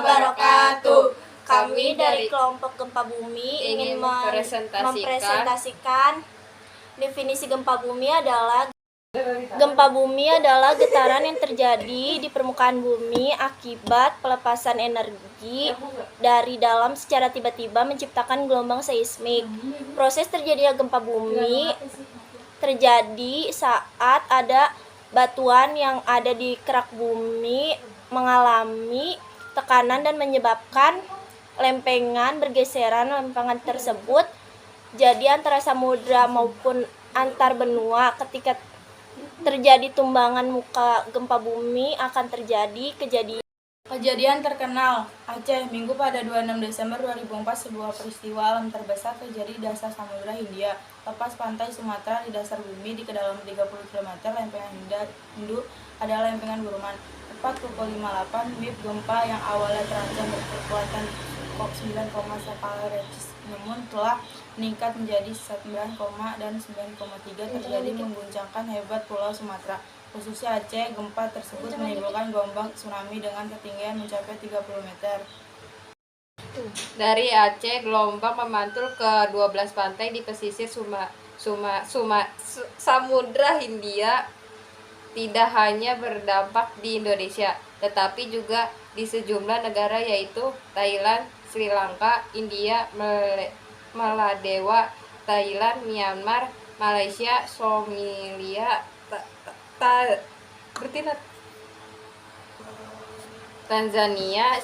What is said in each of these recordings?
wabarakatuh. Kami dari kelompok Gempa Bumi ingin mempresentasikan definisi gempa bumi adalah getaran yang terjadi di permukaan bumi akibat pelepasan energi dari dalam secara tiba-tiba menciptakan gelombang seismik. Proses terjadinya gempa bumi terjadi saat ada batuan yang ada di kerak bumi mengalami tekanan dan menyebabkan lempengan bergeseran. Lempengan tersebut jadi antara samudra maupun antar benua. Ketika terjadi tumbangan muka gempa bumi akan terjadi Kejadian terkenal Aceh, Minggu pada 26 Desember 2004, sebuah peristiwa alam terbesar terjadi di dasar Samudra Hindia, lepas pantai Sumatera di dasar bumi di kedalaman 30 km. Lempengan Hindu adalah lempengan Burman. Tepat pukul 58 WIB gempa yang awalnya terancam berkekuatan 9, skala Richter namun telah meningkat menjadi 9, dan 9,3 terjadi mengguncangkan hebat Pulau Sumatera, khususnya Aceh. Gempa tersebut menimbulkan gelombang tsunami dengan ketinggian mencapai 30 meter. Dari Aceh, gelombang memantul ke 12 pantai di pesisir Samudra Hindia. Tidak hanya berdampak di Indonesia, tetapi juga di sejumlah negara yaitu Thailand, Sri Lanka, India, Maladewa, Thailand, Myanmar, Malaysia, Somalia, Tanzania,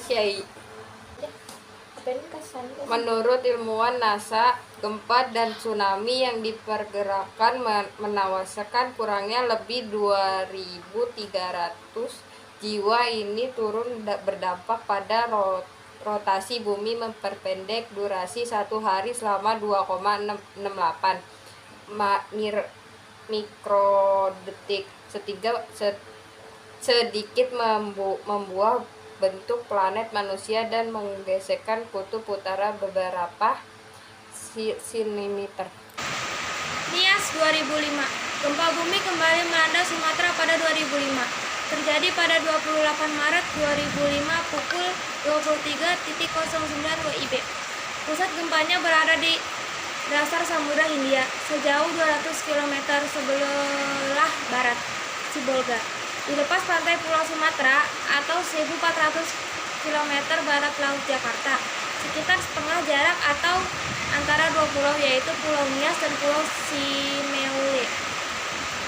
Menurut ilmuwan NASA, gempa dan tsunami yang diperkirakan menewaskan kurangnya lebih 2.300 jiwa. Ini turun berdampak pada rotasi bumi, memperpendek durasi satu hari selama 2,68 mikrodetik, sedikit membuat bentuk planet manusia dan menggeserkan kutub utara beberapa sentimeter. NIAS 2005. Gempa bumi kembali melanda Sumatera pada 2005. Terjadi pada 28 Maret 2005 pukul 23.09 WIB. Pusat gempanya berada di dasar Samudra Hindia, sejauh 200 km sebelah barat Sibolga, di lepas pantai Pulau Sumatera atau 1.400 km barat Laut Jakarta, sekitar setengah jarak atau antara dua pulau, yaitu Pulau Nias dan Pulau Simeulue.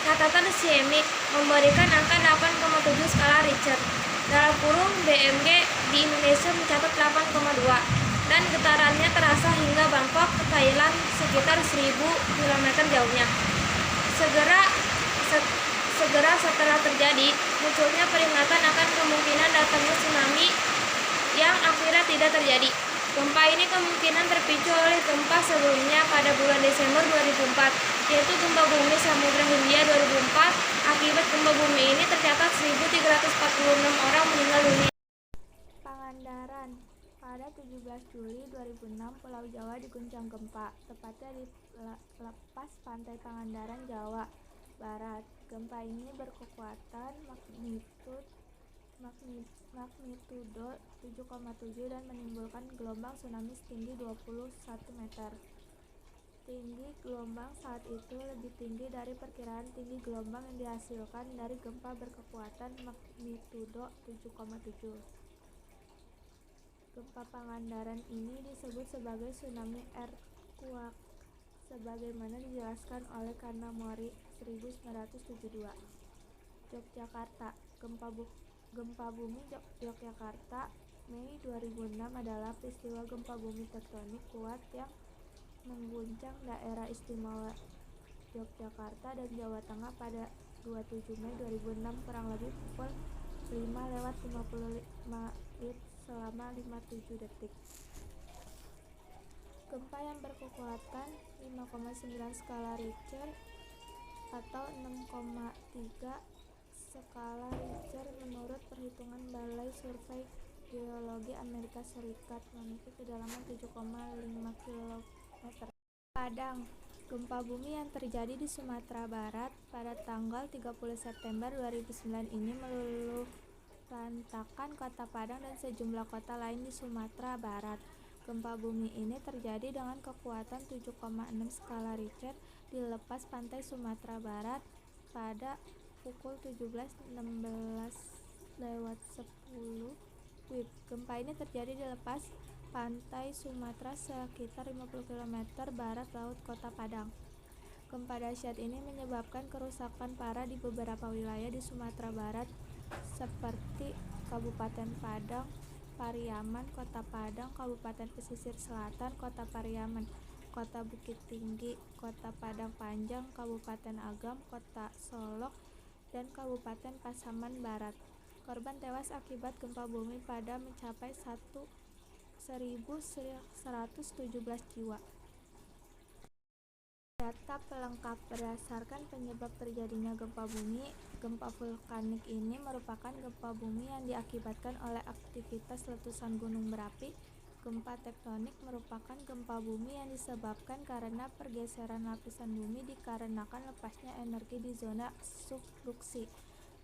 Catatan seismik memberikan angka 8,7 skala Richter. Dalam kurung BMG di Indonesia mencatat 8,2 dan getarannya terasa hingga Bangkok ke Thailand sekitar 1.000 km jauhnya. Segera setelah terjadi, munculnya peringatan akan kemungkinan datangnya tsunami yang akhirnya tidak terjadi. Gempa ini kemungkinan terpicu oleh gempa sebelumnya pada bulan Desember 2004, yaitu gempa bumi Samudra Hindia 2004. Akibat gempa bumi ini tercatat 1.346 orang meninggal dunia. Pangandaran. Pada 17 Juli 2006, Pulau Jawa diguncang gempa, tepatnya di lepas pantai Pangandaran, Jawa Barat. Gempa ini berkekuatan magnitudo 7,7 dan menimbulkan gelombang tsunami setinggi 21 meter. Tinggi gelombang saat itu lebih tinggi dari perkiraan tinggi gelombang yang dihasilkan dari gempa berkekuatan magnitudo 7,7. Gempa Pangandaran ini disebut sebagai tsunami earthquake, sebagaimana dijelaskan oleh Kanamori 1972. Yogyakarta. Gempa bumi Yogyakarta Mei 2006 adalah peristiwa gempa bumi tektonik kuat yang mengguncang daerah istimewa Yogyakarta dan Jawa Tengah pada 27 Mei 2006 kurang lebih pukul 5:55 selama 57 detik. Gempa yang berkekuatan 5,9 skala Richter atau 6,3 skala Richter menurut perhitungan Balai Survei Geologi Amerika Serikat memiliki kedalaman 7,5 km. Padang. Gempa bumi yang terjadi di Sumatera Barat pada tanggal 30 September 2009 ini meluluhkan membentangkan kota Padang dan sejumlah kota lain di Sumatera Barat. Gempa bumi ini terjadi dengan kekuatan 7,6 skala Richter di lepas pantai Sumatera Barat pada pukul 17.16 lewat 10 WIB. Gempa ini terjadi di lepas pantai Sumatera sekitar 50 km barat laut kota Padang. Gempa dahsyat ini menyebabkan kerusakan parah di beberapa wilayah di Sumatera Barat seperti Kabupaten Padang, Pariaman, Kota Padang, Kabupaten Pesisir Selatan, Kota Pariaman, Kota Bukit Tinggi, Kota Padang Panjang, Kabupaten Agam, Kota Solok, dan Kabupaten Pasaman Barat. Korban tewas akibat gempa bumi pada mencapai 1.117 jiwa. Data pelengkap berdasarkan penyebab terjadinya gempa bumi. Gempa vulkanik ini merupakan gempa bumi yang diakibatkan oleh aktivitas letusan gunung berapi. Gempa tektonik merupakan gempa bumi yang disebabkan karena pergeseran lapisan bumi dikarenakan lepasnya energi di zona subduksi.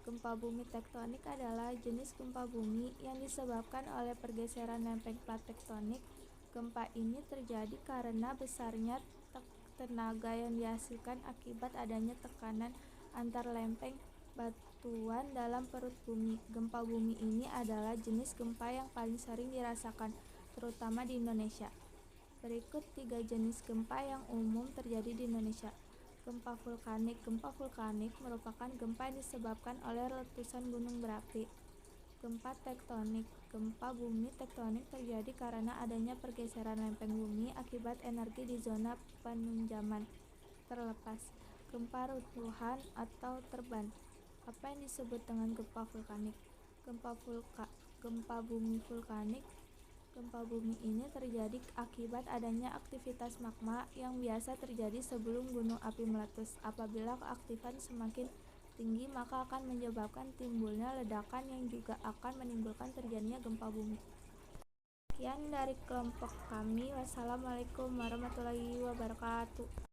Gempa bumi tektonik adalah jenis gempa bumi yang disebabkan oleh pergeseran lempeng plat tektonik. Gempa ini terjadi karena besarnya tenaga yang dihasilkan akibat adanya tekanan antar lempeng batuan dalam perut bumi. Gempa bumi ini adalah jenis gempa yang paling sering dirasakan, terutama di Indonesia. Berikut 3 jenis gempa yang umum terjadi di Indonesia. Gempa vulkanik. Gempa vulkanik merupakan gempa yang disebabkan oleh letusan gunung berapi. Gempa tektonik. Gempa bumi tektonik terjadi karena adanya pergeseran lempeng bumi akibat energi di zona penunjaman terlepas. Gempa runtuhan atau terban. Apa yang disebut dengan gempa vulkanik? Gempa bumi vulkanik. Gempa bumi ini terjadi akibat adanya aktivitas magma yang biasa terjadi sebelum gunung api meletus. Apabila keaktifan semakin tinggi, maka akan menyebabkan timbulnya ledakan yang juga akan menimbulkan terjadinya gempa bumi. Sekian dari kelompok kami. Wassalamualaikum warahmatullahi wabarakatuh.